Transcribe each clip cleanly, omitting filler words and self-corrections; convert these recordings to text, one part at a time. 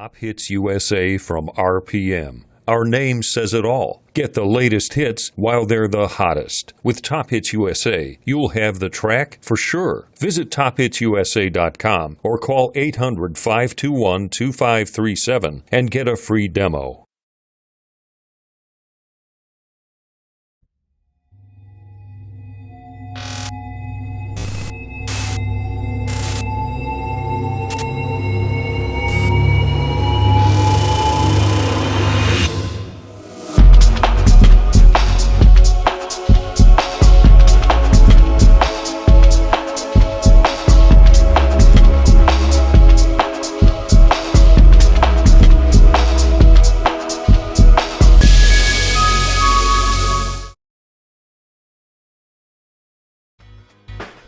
Top Hits USA from RPM. Our name says it all. Get the latest hits while they're the hottest. With Top Hits USA, you'll have the track for sure. Visit tophitsusa.com or call 800-521-2537 and get a free demo.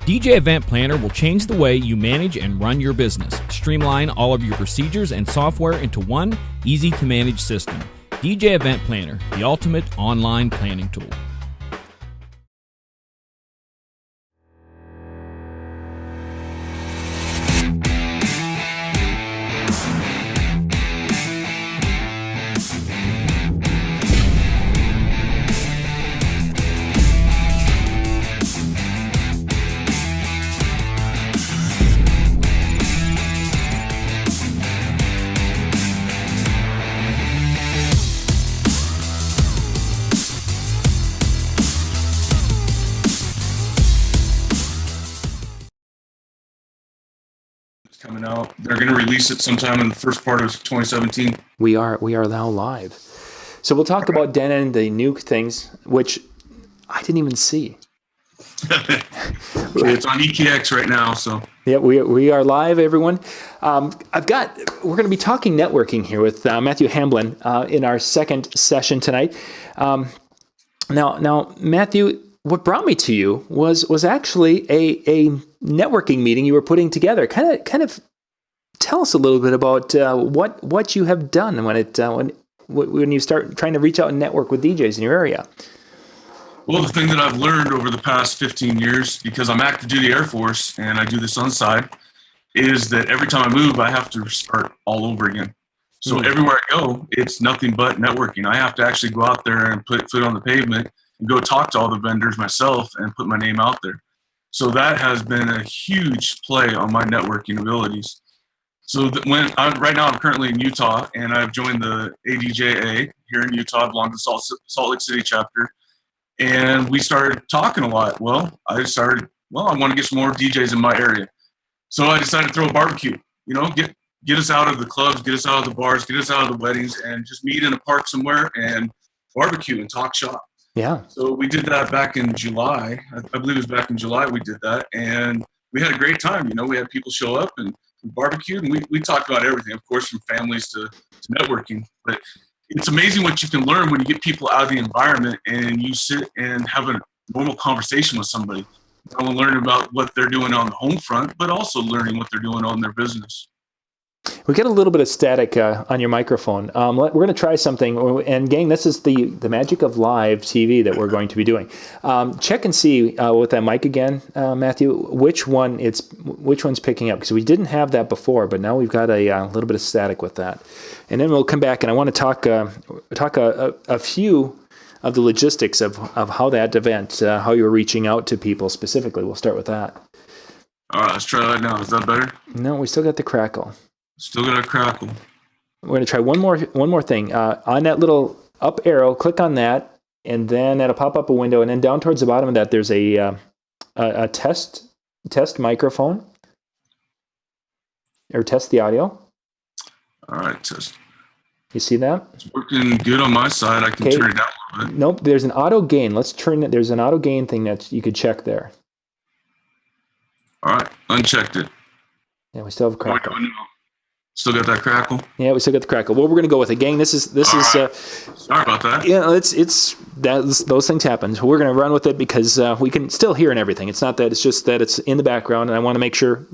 DJ Event Planner will change the way you manage and run your business. Streamline all of your procedures and software into one easy-to-manage system. DJ Event Planner, the ultimate online planning tool. Coming out. They're going to release it sometime in the first part of 2017. We are now live. So we'll talk about Denon, the new things, which I didn't even see. It's on EKX right now, so. Yeah, we are live, everyone. We're going to be talking networking here with Matthew Hamblen in our second session tonight. Now, Matthew, what brought me to you was actually a networking meeting you were putting together. Kind of tell us a little bit about what you have done when you start trying to reach out and network with DJs in your area. Well, the thing that I've learned over the past 15 years, because I'm active duty Air Force and I do this on the side, is that every time I move, I have to start all over again. So everywhere I go, it's nothing but networking. I have to actually go out there and put foot on the pavement and go talk to all the vendors myself and put my name out there. So that has been a huge play on my networking abilities. So right now I'm currently in Utah and I've joined the ADJA here in Utah. I belong to Salt Lake City chapter. And we started talking a lot. I want to get some more DJs in my area. So I decided to throw a barbecue, get us out of the clubs, get us out of the bars, get us out of the weddings, and just meet in a park somewhere and barbecue and talk shop. Yeah. So we did that back in July. I believe it was back in July we did that. And we had a great time. We had people show up and barbecued, and we talked about everything, of course, from families to networking. But it's amazing what you can learn when you get people out of the environment and you sit and have a normal conversation with somebody. I want to learn about what they're doing on the home front, but also learning what they're doing on their business. We get a little bit of static on your microphone. We're going to try something. And gang, this is the magic of live TV that we're going to be doing. Check and see with that mic again, Matthew, which one's picking up, because we didn't have that before, but now we've got a little bit of static with that. And then we'll come back, and I want to talk a few of the logistics of how that event, how you're reaching out to people specifically. We'll start with that. All right, let's try that now. Is that better? No, we still got the crackle. Still got a crackle. We're going to try one more thing. On that little up arrow, click on that, and then that'll pop up a window. And then down towards the bottom of that, there's a test microphone, or test the audio. All right, test. You see that? It's working good on my side. I can turn it down a little bit. Nope, there's an auto gain. Let's turn it. There's an auto gain thing that you could check there. All right, unchecked it. Yeah, we still have a crackle. Still got that crackle? Yeah, we still got the crackle. Well, we're going to go with it, gang. This is. Sorry about that. Yeah, those things happen. So we're going to run with it because we can still hear and everything. It's not that. It's just that it's in the background, and I want to make sure.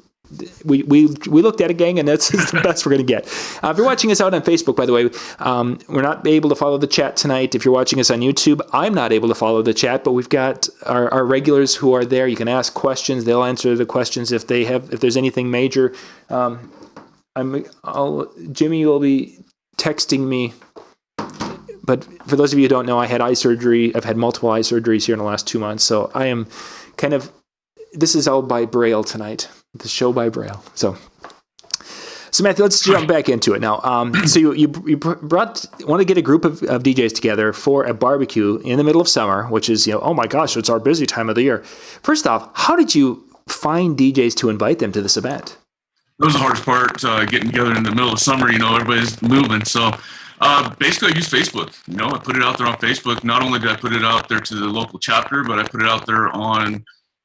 We looked at it, gang, and that's the best we're going to get. If you're watching us out on Facebook, by the way, we're not able to follow the chat tonight. If you're watching us on YouTube, I'm not able to follow the chat, but we've got our regulars who are there. You can ask questions; they'll answer the questions if there's anything major. Jimmy will be texting me. But for those of you who don't know, I had eye surgery. I've had multiple eye surgeries here in the last 2 months. So I am this is all by Braille tonight. The show by Braille. So Matthew, let's jump back into it now. So you want to get a group of DJs together for a barbecue in the middle of summer, which is, oh my gosh, it's our busy time of the year. First off, how did you find DJs to invite them to this event? That was the hardest part, getting together in the middle of summer. Everybody's moving. So basically I used Facebook. I put it out there on Facebook. Not only did I put it out there to the local chapter, but I put it out there on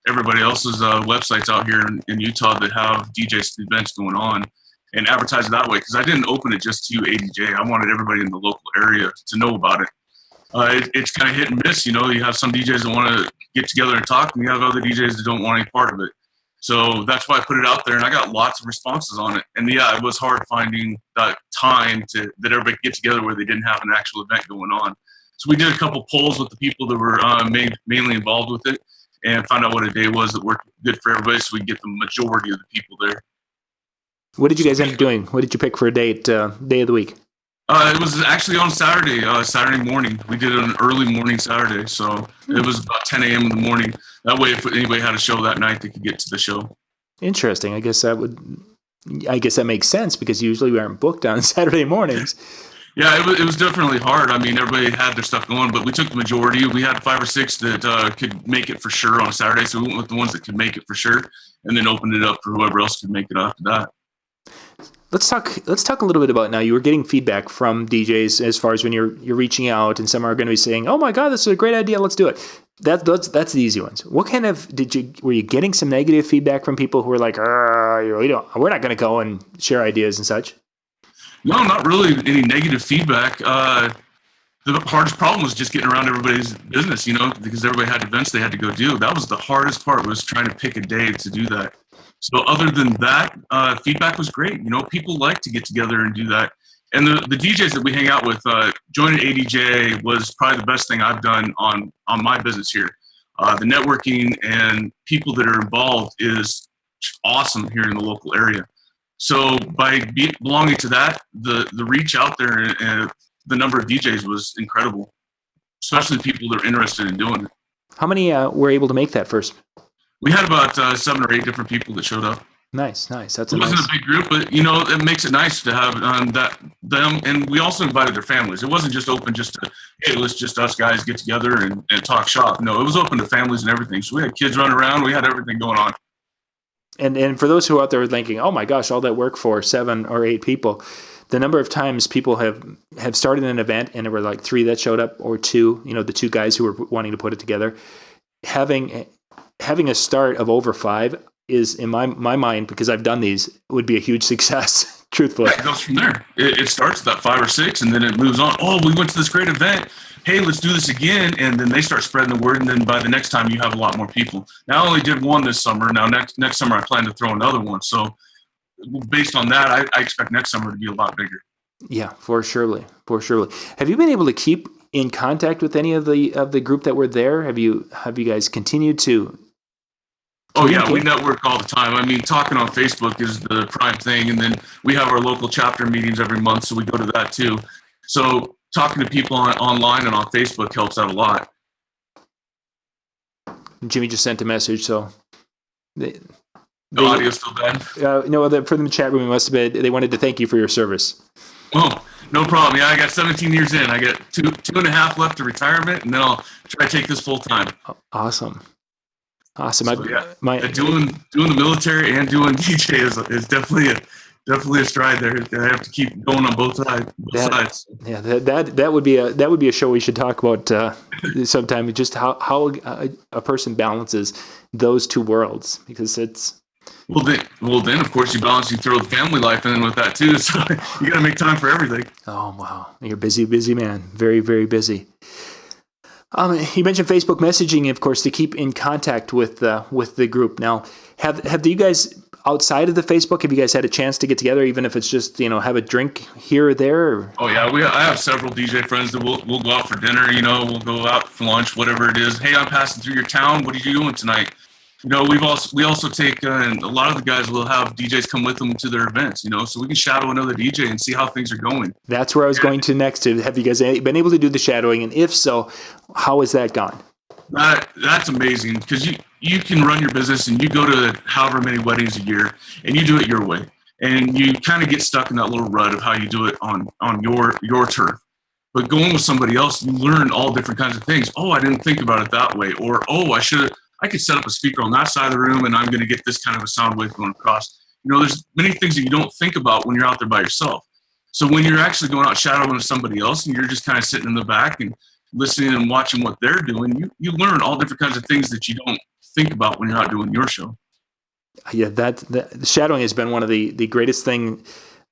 everybody else's websites out here in Utah that have DJs events going on, and advertise it that way, because I didn't open it just to ADJ. I wanted everybody in the local area to know about it. It's kind of hit and miss. You have some DJs that want to get together and talk, and you have other DJs that don't want any part of it. So that's why I put it out there, and I got lots of responses on it. And it was hard finding that time that everybody could get together where they didn't have an actual event going on. So we did a couple polls with the people that were mainly involved with it, and found out what a day was that worked good for everybody, so we get the majority of the people there. What did you guys end up doing? What did you pick for a day of the week? It was actually on Saturday morning. We did an early morning Saturday, so it was about 10 a.m. in the morning. That way, if anybody had a show that night, they could get to the show. Interesting. I guess that makes sense, because usually we aren't booked on Saturday mornings. Yeah, it was definitely hard. I mean, everybody had their stuff going, but we took the majority. We had 5 or 6 that could make it for sure on a Saturday, so we went with the ones that could make it for sure, and then opened it up for whoever else could make it after that. Let's talk a little bit about now. You were getting feedback from DJs as far as when you're reaching out, and some are going to be saying, "Oh my God, this is a great idea. Let's do it." That's the easy ones. What kind of were you getting some negative feedback from people who were like, we're not going to go and share ideas and such? No, not really any negative feedback. The hardest problem was just getting around everybody's business, because everybody had events they had to go do. That was the hardest part, was trying to pick a day to do that. So other than that, feedback was great. People like to get together and do that. And the DJs that we hang out with, joining ADJ was probably the best thing I've done on my business here. The networking and people that are involved is awesome here in the local area. So by belonging to that, the reach out there and the number of DJs was incredible, especially people that are interested in doing it. How many were able to make that first? We had about 7 or 8 different people that showed up. Nice. It wasn't a big group, but it makes it nice to have them, and we also invited their families. It wasn't just open just to, hey, let's just us guys get together and talk shop. No, it was open to families and everything. So we had kids running around. We had everything going on. And for those who are out there thinking, oh my gosh, all that work for 7 or 8 people, the number of times people have started an event and there were like 3 that showed up, or 2, the 2 guys who were wanting to put it together, having a start of over 5 is, in my mind, because I've done these, would be a huge success, truthfully. Yeah, it goes from there. It starts at that 5 or 6, and then it moves on. Oh, we went to this great event. Hey, let's do this again. And then they start spreading the word, and then by the next time you have a lot more people. Now, I only did 1 this summer. Now, next summer I plan to throw another one. So based on that, I expect next summer to be a lot bigger. Yeah, for surely. Have you been able to keep in contact with any of the group that were there? Have you guys continued to? Oh yeah, we network all the time. I mean, talking on Facebook is the prime thing, and then we have our local chapter meetings every month, so we go to that too. So talking to people online and on Facebook helps out a lot. Jimmy just sent a message, so the audio's still bad. For the chat room, it must have been. They wanted to thank you for your service. Oh, no problem. Yeah, I got 17 years in. I got two and a half left to retirement, and then I'll try to take this full time. Awesome. So, doing the military and doing DJ is definitely a stride there. I have to keep going on both sides. Yeah, that would be a show we should talk about sometime. Just how a person balances those 2 worlds, because it's. Well then of course you throw the family life in with that too. So you got to make time for everything. Oh wow, you're a busy man. Very, very busy. You mentioned Facebook messaging, of course, to keep in contact with the group. Now, have you guys, outside of the Facebook, have you guys had a chance to get together, even if it's just have a drink here or there? Or? Oh yeah, I have several DJ friends that we'll go out for dinner. We'll go out for lunch, whatever it is. Hey, I'm passing through your town. What are you doing tonight? we also take, and a lot of the guys will have DJs come with them to their events, so we can shadow another DJ and see how things are going. That's where I was going to next. Have you guys been able to do the shadowing? And if so, how has that gone? That's amazing, because you can run your business and you go to however many weddings a year and you do it your way. And you kind of get stuck in that little rut of how you do it on your turf. But going with somebody else, you learn all different kinds of things. Oh, I didn't think about it that way. Or, oh, I could set up a speaker on that side of the room and I'm going to get this kind of a sound wave going across. There's many things that you don't think about when you're out there by yourself. So when you're actually going out shadowing with somebody else and you're just kind of sitting in the back and listening and watching what they're doing, you learn all different kinds of things that you don't think about when you're out doing your show. Yeah, the shadowing has been one of the greatest thing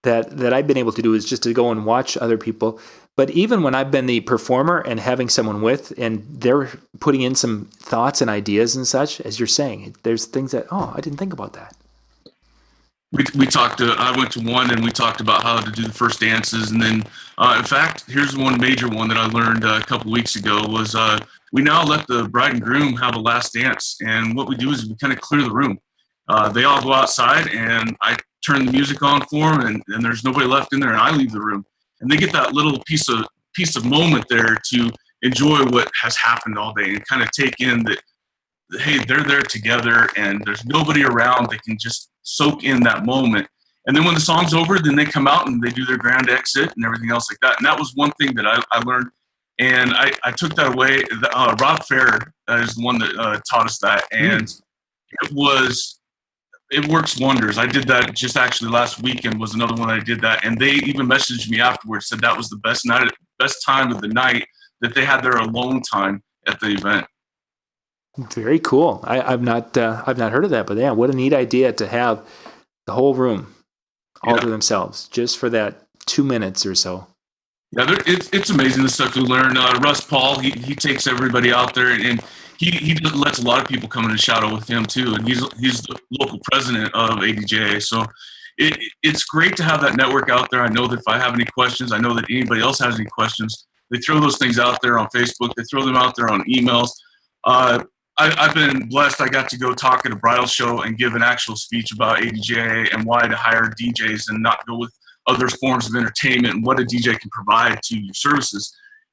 that I've been able to do, is just to go and watch other people. But even when I've been the performer and having someone with, and they're putting in some thoughts and ideas and such, as you're saying, there's things that, I didn't think about that. We talked I went to one and we talked about how to do the first dances. And then, in fact, here's one major one that I learned a couple weeks ago was we now let the bride and groom have a last dance. And what we do is we kind of clear the room. They all go outside and I turn the music on for them, and there's nobody left in there, and I leave the room. And they get that little piece of moment there to enjoy what has happened all day and kind of take in that, hey, they're there together and there's nobody around. They can just soak in that moment. And then when the song's over, then they come out and they do their grand exit and everything else like that. And that was one thing that I learned. And I took that away. Rob Fair is the one that taught us that. And it works wonders. I did that just actually last weekend was another one I did that. And they even messaged me afterwards, said that was the best time of the night, that they had their alone time at the event. Very cool. I've not heard of that, but yeah, what a neat idea to have the whole room all to themselves just for that 2 minutes or so. Yeah, it's amazing the stuff we learn. Russ Paul, he takes everybody out there, and he lets a lot of people come in and shadow with him too. And he's the local president of ADJA. So it's great to have that network out there. I know that if I have any questions, I know that anybody else has any questions. They throw those things out there on Facebook. They throw them out there on emails. I've been blessed. I got to go talk at a bridal show and give an actual speech about ADJA and why to hire DJs and not go with other forms of entertainment and what a DJ can provide to your services.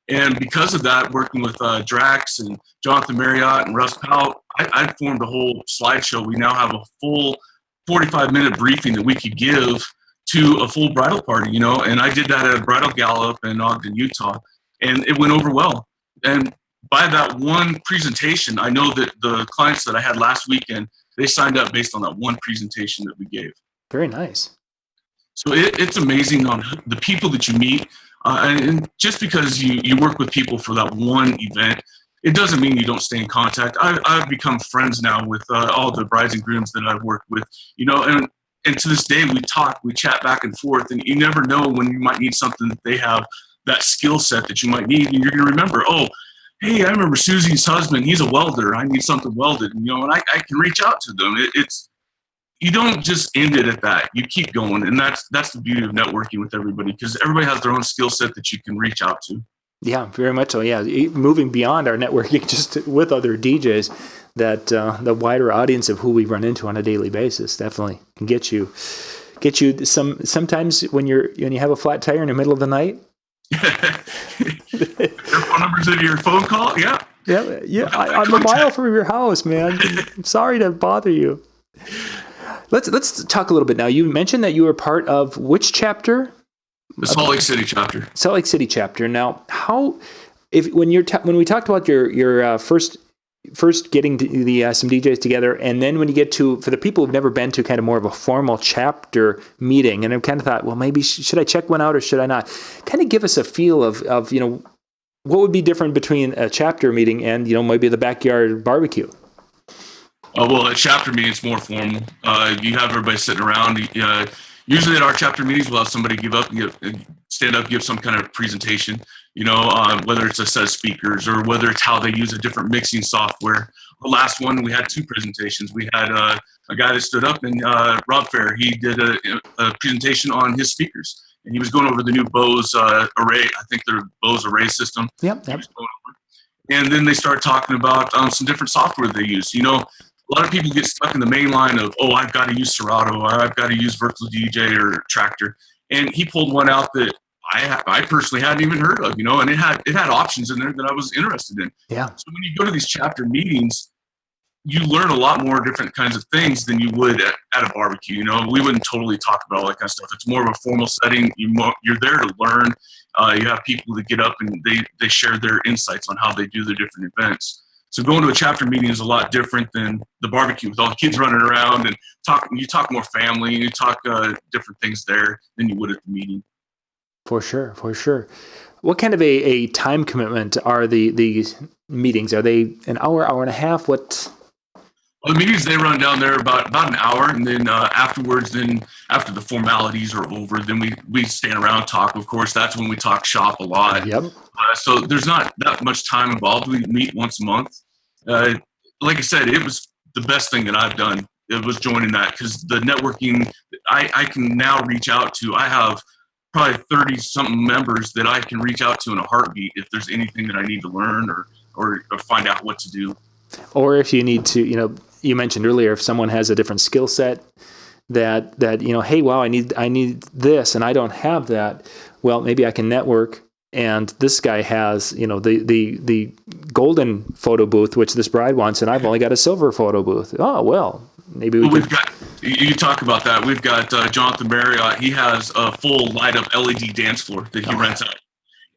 And because of that, working with Drax and Jonathan Marriott and Russ Powell, I formed a whole slideshow. We now have a full 45-minute briefing that we could give to a full bridal party, and I did that at a bridal gala up in Ogden, Utah, and it went over well. And by that one presentation, I know that the clients that I had last weekend, they signed up based on that one presentation that we gave. Very nice. So it's amazing on the people that you meet. And just because you work with people for that one event, it doesn't mean you don't stay in contact. I've become friends now with all the brides and grooms that I've worked with, and to this day we chat back and forth, and you never know when you might need something that they have, that skill set that you might need, and you're going to remember, hey, I remember Susie's husband, he's a welder, I need something welded, and I can reach out to them. You don't just end it at that. You keep going, and that's the beauty of networking with everybody, because everybody has their own skill set that you can reach out to. Yeah, very much so. Yeah, moving beyond our networking just with other DJs, that the wider audience of who we run into on a daily basis definitely can get you sometimes when you have a flat tire in the middle of the night. Their phone number's in your phone call. Yeah. I'm a mile from your house, man. I'm sorry to bother you. Let's talk a little bit now. You mentioned that you were part of which chapter? The Salt Lake City chapter. Salt Lake City chapter. Now, when we talked about your first getting the some DJs together, and then when you get to, for the people who've never been to kind of more of a formal chapter meeting, and I've kind of thought, well, maybe should I check one out or should I not? Kind of give us a feel of what would be different between a chapter meeting and maybe the backyard barbecue. Well, at chapter meetings, more formal. You have everybody sitting around. Usually at our chapter meetings, we'll have somebody stand up, give some kind of presentation, whether it's a set of speakers or whether it's how they use a different mixing software. The last one, we had two presentations. We had a guy that stood up, and Rob Fair, he did a presentation on his speakers. And he was going over the new Bose array. I think their Bose array system. Yep. And then they started talking about some different software they use. a lot of people get stuck in the main line of, oh, I've got to use Serato, or I've got to use Virtual DJ or Tractor. And he pulled one out that I personally hadn't even heard of, and it had options in there that I was interested in. Yeah. So when you go to these chapter meetings, you learn a lot more different kinds of things than you would at a barbecue. We wouldn't totally talk about all that kind of stuff. It's more of a formal setting. You're there to learn. You have people that get up and they share their insights on how they do the different events. So going to a chapter meeting is a lot different than the barbecue with all the kids running around and you talk more family and you talk different things there than you would at the meeting. For sure. What kind of a time commitment are these meetings? Are they an hour, hour and a half? What? Well, the meetings, they run down there about an hour, and then afterwards, after the formalities are over, then we stand around and talk. Of course, that's when we talk shop a lot. Yep. So there's not that much time involved. We meet once a month. Like I said, it was the best thing that I've done. It was joining that, because the networking, I can now reach out to. I have probably 30-something members that I can reach out to in a heartbeat if there's anything that I need to learn or find out what to do. Or if you need to, you mentioned earlier, if someone has a different skill set that hey, wow, I need this and I don't have that. Well, maybe I can network, and this guy has, the golden photo booth, which this bride wants, and I've only got a silver photo booth. Oh, well, maybe we've got, you talk about that. We've got Jonathan Marriott. He has a full light up LED dance floor that he rents out.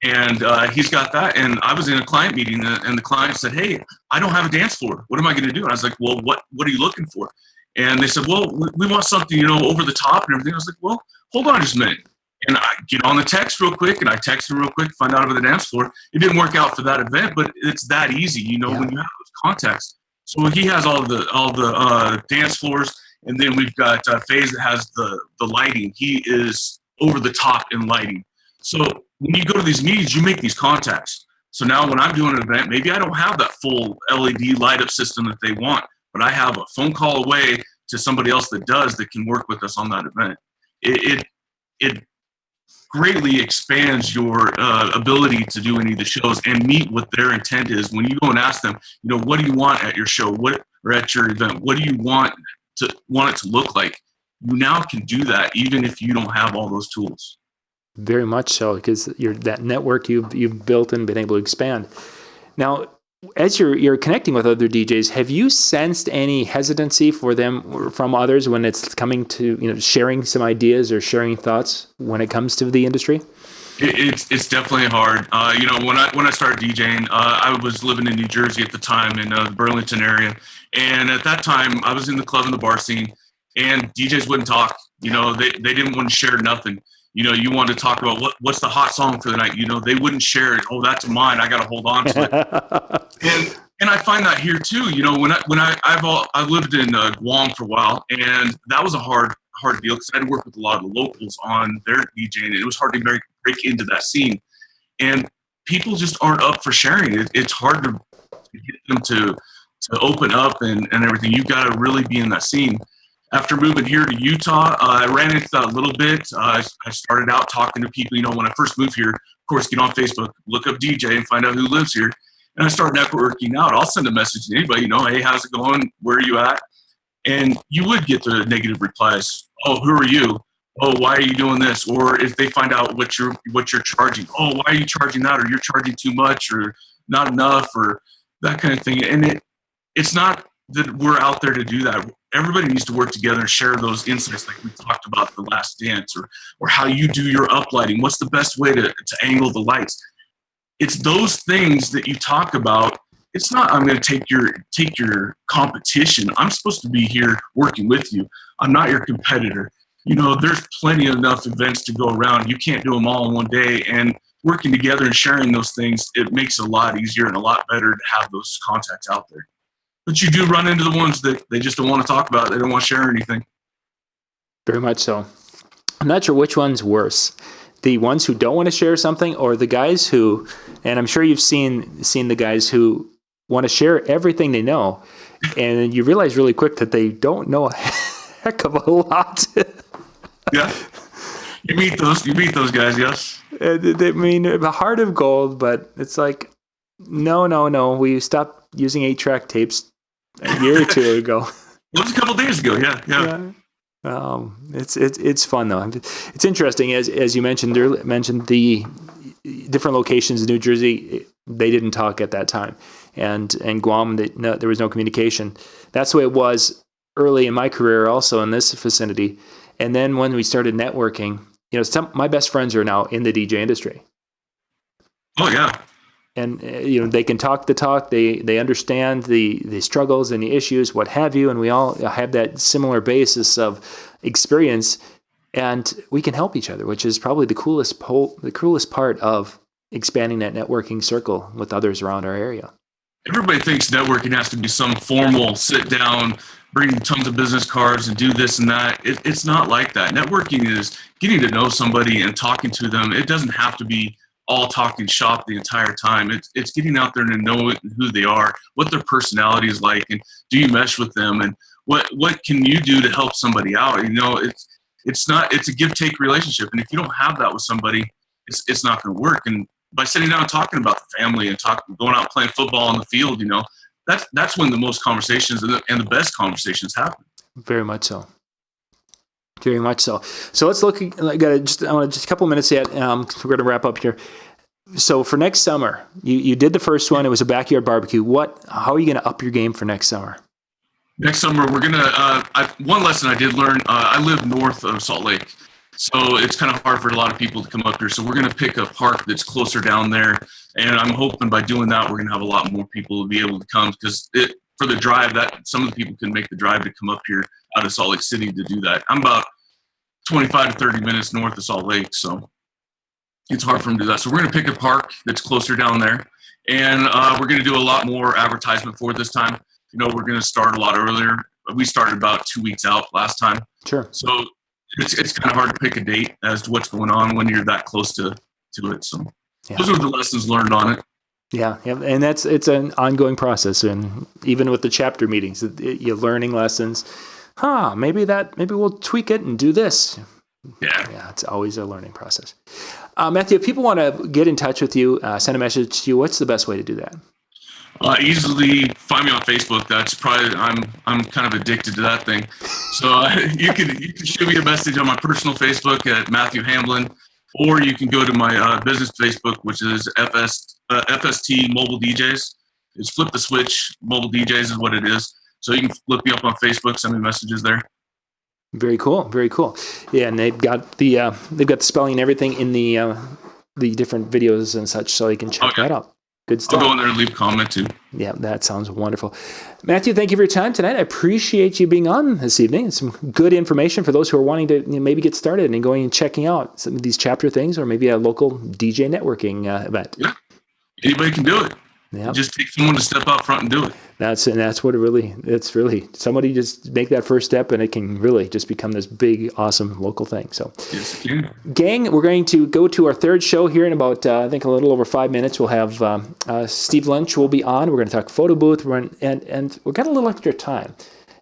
And he's got that. And I was in a client meeting, and the client said, hey, I don't have a dance floor. What am I going to do? And I was like, well, what are you looking for? And they said, well, we want something, over the top and everything. I was like, well, hold on just a minute. And I get on the text real quick, and I text him real quick, find out about the dance floor. It didn't work out for that event, but it's that easy, when you have those contacts. So he has all the dance floors, and then we've got FaZe that has the lighting. He is over the top in lighting. So when you go to these meetings, you make these contacts. So now when I'm doing an event, maybe I don't have that full LED light up system that they want, but I have a phone call away to somebody else that can work with us on that event. It greatly expands your ability to do any of the shows and meet what their intent is. When you go and ask them, what do you want at your show? Or at your event? What do you want it to look like? You now can do that even if you don't have all those tools. Very much so, because that network you've built and been able to expand. Now, as you're connecting with other DJs, have you sensed any hesitancy from others when it's coming to sharing some ideas or sharing thoughts when it comes to the industry? It's definitely hard. When I started DJing, I was living in New Jersey at the time, in the Burlington area, and at that time I was in the club and the bar scene, and DJs wouldn't talk. They didn't want to share nothing. You want to talk about what's the hot song for the night. They wouldn't share it. Oh, that's mine. I got to hold on to it. And I find that here too. I've lived in Guam for a while, and that was a hard deal because I had to work with a lot of the locals on their DJing. It was hard to break into that scene, and people just aren't up for sharing it. It's hard to get them to open up and everything. You've got to really be in that scene. After moving here to Utah, I ran into that a little bit. I started out talking to people. When I first moved here, of course, get on Facebook, look up DJ, and find out who lives here. And I start networking out. I'll send a message to anybody, hey, how's it going? Where are you at? And you would get the negative replies. Oh, who are you? Oh, why are you doing this? Or if they find out what you're charging. Oh, why are you charging that? Or you're charging too much or not enough or that kind of thing. And it's not that we're out there to do that. Everybody needs to work together and share those insights like we talked about the last dance or how you do your uplighting. What's the best way to angle the lights? It's those things that you talk about. It's not, I'm going to take your competition. I'm supposed to be here working with you. I'm not your competitor. There's plenty of enough events to go around. You can't do them all in one day. And working together and sharing those things, it makes it a lot easier and a lot better to have those contacts out there. But you do run into the ones that they just don't want to talk about. They don't want to share anything. Very much so. I'm not sure which one's worse. The ones who don't want to share something, or the guys who, and I'm sure you've seen the guys who want to share everything they know, and you realize really quick that they don't know a heck of a lot. Yeah. You meet those guys, yes. A heart of gold, but it's like, no. We stopped using 8-track tapes a year or two ago. It was a couple days ago. Yeah. It's fun though. It's interesting as you mentioned the different locations in New Jersey. They didn't talk at that time, and Guam, there was no communication. That's the way it was early in my career, also in this vicinity. And then when we started networking, my best friends are now in the DJ industry. Oh yeah. And they can talk the talk. They understand the struggles and the issues, what have you, and we all have that similar basis of experience, and we can help each other, which is probably the coolest part of expanding that networking circle with others around our area. Everybody thinks networking has to be some formal sit down, bring tons of business cards and do this and that. It's not like that. Networking is getting to know somebody and talking to them. It doesn't have to be all talking shop the entire time. It's getting out there and know who they are, what their personality is like, and do you mesh with them, and what can you do to help somebody out? It's a give-take relationship, and if you don't have that with somebody, it's not going to work. And by sitting down and talking about the family and going out playing football on the field, that's when the most conversations and the best conversations happen. Very much so. Very much so. So let's look. I want just a couple of minutes yet. We're going to wrap up here. So for next summer, you did the first one. It was a backyard barbecue. How are you going to up your game for next summer? Next summer, we're going to. One lesson I did learn. I live north of Salt Lake, so it's kind of hard for a lot of people to come up here. So we're going to pick a park that's closer down there, and I'm hoping by doing that, we're going to have a lot more people to be able to come, because for the drive, that some of the people can make the drive to come up here out of Salt Lake City to do that. I'm about 25 to 30 minutes north of Salt Lake, so it's hard for them to do that. So we're going to pick a park that's closer down there, and we're going to do a lot more advertisement for it this time. We're going to start a lot earlier. We started about 2 weeks out last time. Sure. So it's kind of hard to pick a date as to what's going on when you're that close to it. So those are the lessons learned on it. Yeah, and it's an ongoing process, and even with the chapter meetings, you're learning lessons. Maybe we'll tweak it and do this. Yeah, it's always a learning process. Matthew, if people want to get in touch with you, send a message to you, what's the best way to do that? Easily find me on Facebook. That's probably I'm kind of addicted to that thing. So you can shoot me a message on my personal Facebook at Matthew Hamblen, or you can go to my business Facebook, which is FST Mobile DJs. It's Flip the Switch Mobile DJs is what it is. So you can look me up on Facebook, send me messages there. Very cool, very cool. Yeah, and they've got the spelling and everything in the different videos and such, so you can check that out. Good stuff. I'll go in there and leave a comment too. Yeah, that sounds wonderful. Matthew, thank you for your time tonight. I appreciate you being on this evening. It's some good information for those who are wanting to maybe get started and going and checking out some of these chapter things, or maybe a local DJ networking event. Yeah, anybody can do it. Yeah. Just take someone to step out front and do it. That's what it's really somebody just make that first step, and it can really just become this big, awesome local thing. So, yes, it can. Gang, we're going to go to our third show here in about, I think, a little over 5 minutes. We'll have Steve Lynch will be on. We're going to talk photo booth, and we've got a little extra time.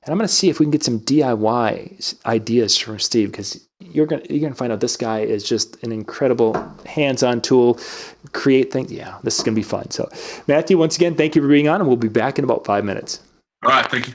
And I'm going to see if we can get some DIY ideas from Steve, because you're going to find out this guy is just an incredible hands-on tool, create things. Yeah, this is going to be fun. So, Matthew, once again, thank you for being on, and we'll be back in about 5 minutes. All right, thank you.